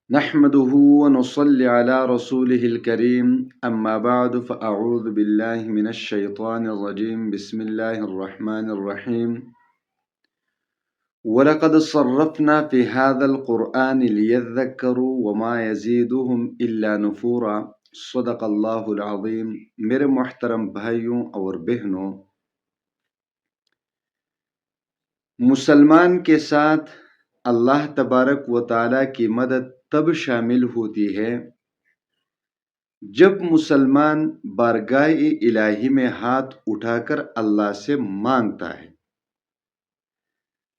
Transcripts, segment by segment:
نحمده ونصلي على رسوله الكريم أما بعد فأعوذ بالله من الشيطان الرجيم بسم الله الرحمن الرحيم ولقد صرفنا في هذا القرآن ليذكروا وما يزيدهم إلا نفورا صدق اللہ العظیم۔ میرے محترم بھائیوں اور بہنوں، مسلمان کے ساتھ اللہ تبارک و تعالیٰ کی مدد تب شامل ہوتی ہے جب مسلمان بارگاہ الہی میں ہاتھ اٹھا کر اللہ سے مانگتا ہے۔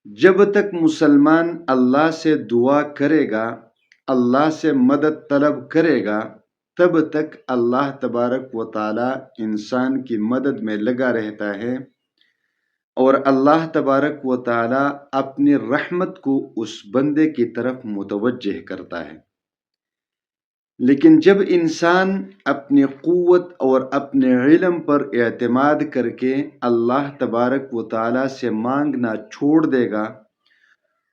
جب تک مسلمان اللہ سے دعا کرے گا، اللہ سے مدد طلب کرے گا، تب تک اللہ تبارک و تعالیٰ انسان کی مدد میں لگا رہتا ہے، اور اللہ تبارک و تعالیٰ اپنی رحمت کو اس بندے کی طرف متوجہ کرتا ہے۔ لیکن جب انسان اپنی قوت اور اپنے علم پر اعتماد کر کے اللہ تبارک و تعالیٰ سے مانگنا چھوڑ دے گا،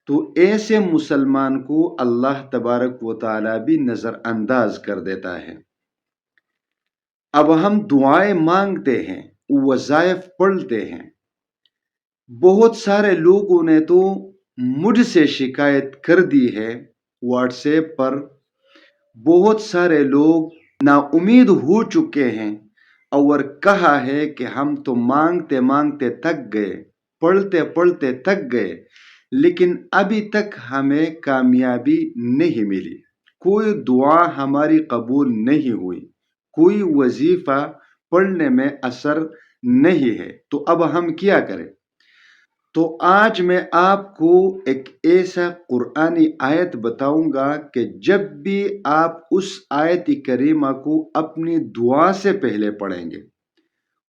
تو ایسے مسلمان کو اللہ تبارک و تعالیٰ بھی نظر انداز کر دیتا ہے۔ اب ہم دعائیں مانگتے ہیں، وظائف پڑھتے ہیں۔ بہت سارے لوگوں نے تو مجھ سے شکایت کر دی ہے واٹس ایپ پر، بہت سارے لوگ نا امید ہو چکے ہیں اور کہا ہے کہ ہم تو مانگتے مانگتے تھک گئے، پڑھتے پڑھتے تھک گئے، لیکن ابھی تک ہمیں کامیابی نہیں ملی، کوئی دعا ہماری قبول نہیں ہوئی، کوئی وظیفہ پڑھنے میں اثر نہیں ہے، تو اب ہم کیا کریں؟ تو آج میں آپ کو ایک ایسا قرآنی آیت بتاؤں گا کہ جب بھی آپ اس آیت کریمہ کو اپنی دعا سے پہلے پڑھیں گے،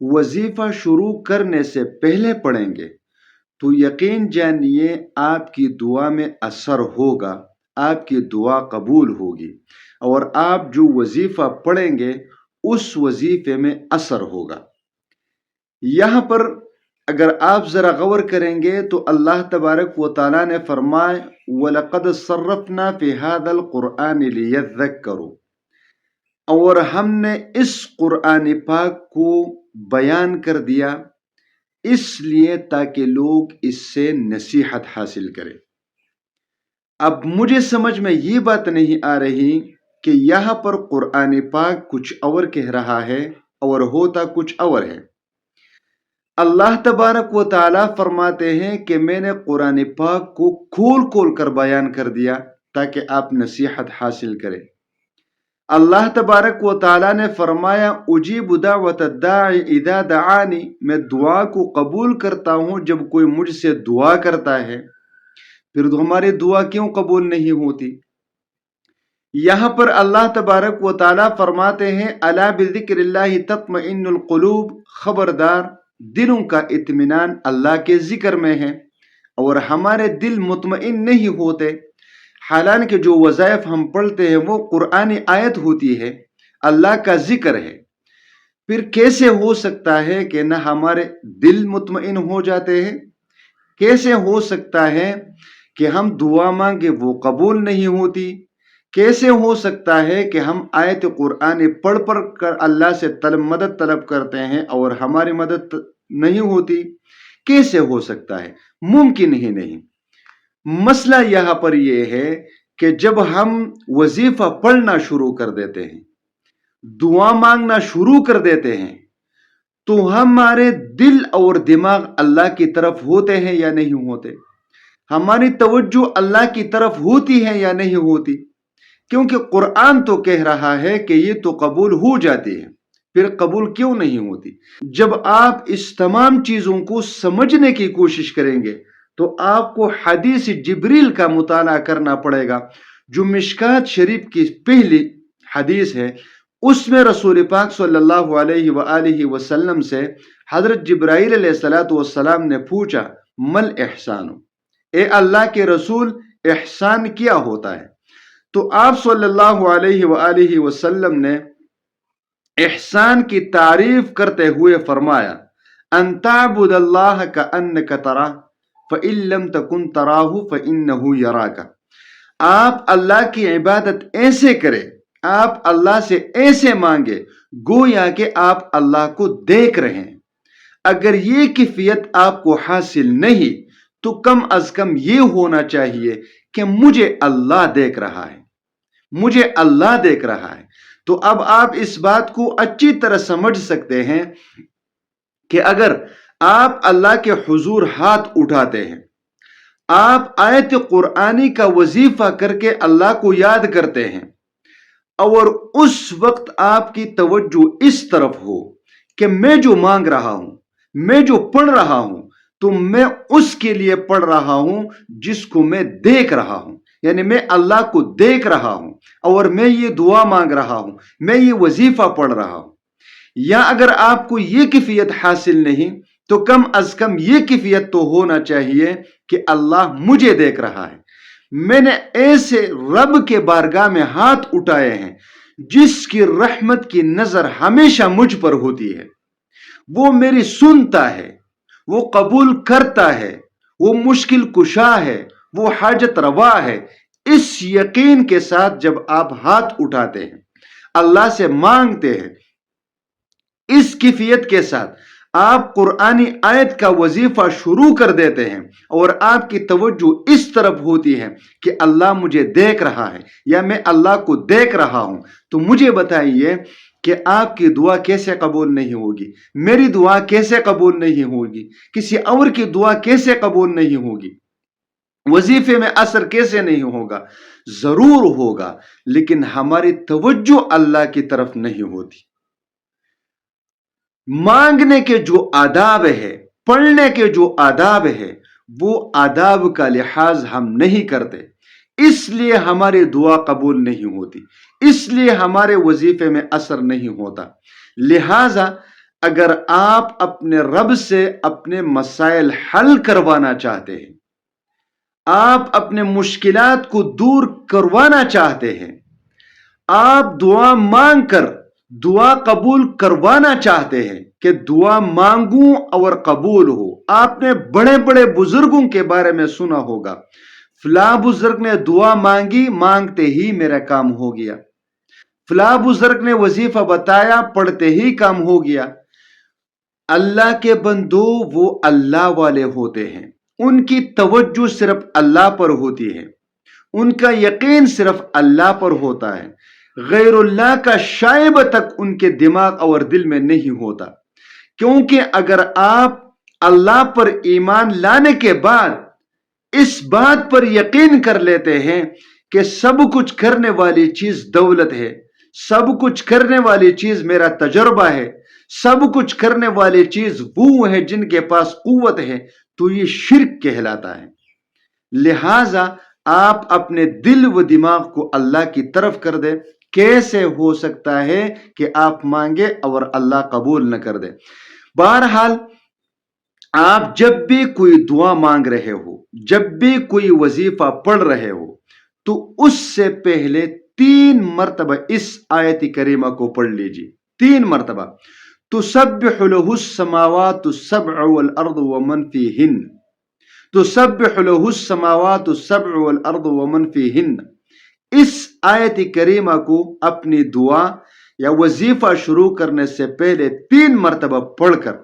وظیفہ شروع کرنے سے پہلے پڑھیں گے، تو یقین جانیے آپ کی دعا میں اثر ہوگا، آپ کی دعا قبول ہوگی، اور آپ جو وظیفہ پڑھیں گے اس وظیفے میں اثر ہوگا۔ یہاں پر اگر آپ ذرا غور کریں گے تو اللہ تبارک و تعالیٰ نے فرمایا وَلَقَدْ صَرَّفْنَا فِي هَذَا الْقُرْآنِ لِيَذَّكَّرُوا، اور ہم نے اس قرآن پاک کو بیان کر دیا اس لیے تاکہ لوگ اس سے نصیحت حاصل کریں۔ اب مجھے سمجھ میں یہ بات نہیں آ رہی کہ یہاں پر قرآن پاک کچھ اور کہہ رہا ہے اور ہوتا کچھ اور ہے۔ اللہ تبارک و تعالیٰ فرماتے ہیں کہ میں نے قرآن پاک کو کھول کھول کر بیان کر دیا تاکہ آپ نصیحت حاصل کریں۔ اللہ تبارک و تعالیٰ نے فرمایا اجیب دعوت الداعی اذا دعانی، میں دعا کو قبول کرتا ہوں جب کوئی مجھ سے دعا کرتا ہے، پھر تو ہماری دعا کیوں قبول نہیں ہوتی؟ یہاں پر اللہ تبارک و تعالیٰ فرماتے ہیں الا بذکر اللہ تطمئن القلوب، خبردار دلوں کا اطمینان اللہ کے ذکر میں ہے، اور ہمارے دل مطمئن نہیں ہوتے، حالانکہ جو وظائف ہم پڑھتے ہیں وہ قرآنی آیت ہوتی ہے، اللہ کا ذکر ہے، پھر کیسے ہو سکتا ہے کہ نہ ہمارے دل مطمئن ہو جاتے ہیں؟ کیسے ہو سکتا ہے کہ ہم دعا مانگے وہ قبول نہیں ہوتی؟ کیسے ہو سکتا ہے کہ ہم آیت قرآن پڑھ پڑھ کر اللہ سے مدد طلب کرتے ہیں اور ہماری مدد نہیں ہوتی؟ کیسے ہو سکتا ہے؟ ممکن ہی نہیں۔ مسئلہ یہاں پر یہ ہے کہ جب ہم وظیفہ پڑھنا شروع کر دیتے ہیں، دعا مانگنا شروع کر دیتے ہیں، تو ہمارے دل اور دماغ اللہ کی طرف ہوتے ہیں یا نہیں ہوتے؟ ہماری توجہ اللہ کی طرف ہوتی ہے یا نہیں ہوتی؟ کیونکہ قرآن تو کہہ رہا ہے کہ یہ تو قبول ہو جاتی ہے، پھر قبول کیوں نہیں ہوتی؟ جب آپ اس تمام چیزوں کو سمجھنے کی کوشش کریں گے تو آپ کو حدیث جبریل کا مطالعہ کرنا پڑے گا، جو مشکات شریف کی پہلی حدیث ہے۔ اس میں رسول پاک صلی اللہ علیہ وآلہ وسلم سے حضرت جبرائیل علیہ السلام نے پوچھا مل احسان، اے اللہ کے رسول احسان کیا ہوتا ہے؟ تو آپ صلی اللہ علیہ وآلہ وسلم نے احسان کی تعریف کرتے ہوئے فرمایا ان تعبد اللہ کأنک تراہ فإن لم تکن تراہ فإنہ یراک، آپ اللہ کی عبادت ایسے کریں، آپ اللہ سے ایسے مانگے گویا کہ آپ اللہ کو دیکھ رہے ہیں۔ اگر یہ کیفیت آپ کو حاصل نہیں تو کم از کم یہ ہونا چاہیے کہ مجھے اللہ دیکھ رہا ہے، مجھے اللہ دیکھ رہا ہے۔ تو اب آپ اس بات کو اچھی طرح سمجھ سکتے ہیں کہ اگر آپ اللہ کے حضور ہاتھ اٹھاتے ہیں، آپ آیت قرآنی کا وظیفہ کر کے اللہ کو یاد کرتے ہیں، اور اس وقت آپ کی توجہ اس طرف ہو کہ میں جو مانگ رہا ہوں، میں جو پڑھ رہا ہوں، تو میں اس کے لیے پڑھ رہا ہوں جس کو میں دیکھ رہا ہوں، یعنی میں اللہ کو دیکھ رہا ہوں اور میں یہ دعا مانگ رہا ہوں، میں یہ وظیفہ پڑھ رہا ہوں۔ یا اگر آپ کو یہ کیفیت حاصل نہیں تو کم از کم یہ کیفیت تو ہونا چاہیے کہ اللہ مجھے دیکھ رہا ہے۔ میں نے ایسے رب کے بارگاہ میں ہاتھ اٹھائے ہیں جس کی رحمت کی نظر ہمیشہ مجھ پر ہوتی ہے، وہ میری سنتا ہے، وہ قبول کرتا ہے، وہ مشکل کشا ہے، وہ حاجت روا ہے۔ اس یقین کے ساتھ جب آپ ہاتھ اٹھاتے ہیں، اللہ سے مانگتے ہیں، اس کیفیت کے ساتھ آپ قرآنی آیت کا وظیفہ شروع کر دیتے ہیں اور آپ کی توجہ اس طرف ہوتی ہے کہ اللہ مجھے دیکھ رہا ہے یا میں اللہ کو دیکھ رہا ہوں، تو مجھے بتائیے کہ آپ کی دعا کیسے قبول نہیں ہوگی؟ میری دعا کیسے قبول نہیں ہوگی؟ کسی اور کی دعا کیسے قبول نہیں ہوگی؟ وظیفے میں اثر کیسے نہیں ہوگا؟ ضرور ہوگا، لیکن ہماری توجہ اللہ کی طرف نہیں ہوتی۔ مانگنے کے جو آداب ہے، پڑھنے کے جو آداب ہے، وہ آداب کا لحاظ ہم نہیں کرتے، اس لیے ہماری دعا قبول نہیں ہوتی، اس لیے ہمارے وظیفے میں اثر نہیں ہوتا۔ لہذا اگر آپ اپنے رب سے اپنے مسائل حل کروانا چاہتے ہیں، آپ اپنے مشکلات کو دور کروانا چاہتے ہیں، آپ دعا مانگ کر دعا قبول کروانا چاہتے ہیں کہ دعا مانگوں اور قبول ہو۔ آپ نے بڑے بڑے بزرگوں کے بارے میں سنا ہوگا، فلاں بزرگ نے دعا مانگی، مانگتے ہی میرا کام ہو گیا، فلاں بزرگ نے وظیفہ بتایا، پڑھتے ہی کام ہو گیا۔ اللہ کے بندو وہ اللہ والے ہوتے ہیں، ان کی توجہ صرف اللہ پر ہوتی ہے، ان کا یقین صرف اللہ پر ہوتا ہے، غیر اللہ کا شائبہ تک ان کے دماغ اور دل میں نہیں ہوتا۔ کیونکہ اگر آپ اللہ پر ایمان لانے کے بعد اس بات پر یقین کر لیتے ہیں کہ سب کچھ کرنے والی چیز دولت ہے، سب کچھ کرنے والی چیز میرا تجربہ ہے، سب کچھ کرنے والی چیز وہ ہے جن کے پاس قوت ہے، تو یہ شرک کہلاتا ہے۔ لہٰذا آپ اپنے دل و دماغ کو اللہ کی طرف کر دیں۔ کیسے ہو سکتا ہے کہ آپ مانگے اور اللہ قبول نہ کر دے؟ بہرحال آپ جب بھی کوئی دعا مانگ رہے ہو، جب بھی کوئی وظیفہ پڑھ رہے ہو، تو اس سے پہلے 3 مرتبہ اس آیت کریمہ کو پڑھ لیجیے، 3 مرتبہ۔ تسبح له السماوات السبع والارض ومن فیہن، تسبح له السماوات السبع والارض ومن فیہن۔ اس آیت کریمہ کو اپنی دعا یا وظیفہ شروع کرنے سے پہلے 3 مرتبہ پڑھ کر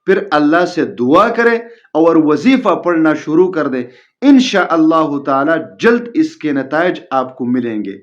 پھر اللہ سے دعا کرے اور وظیفہ پڑھنا شروع کر دے، انشاءاللہ تعالی جلد اس کے نتائج آپ کو ملیں گے۔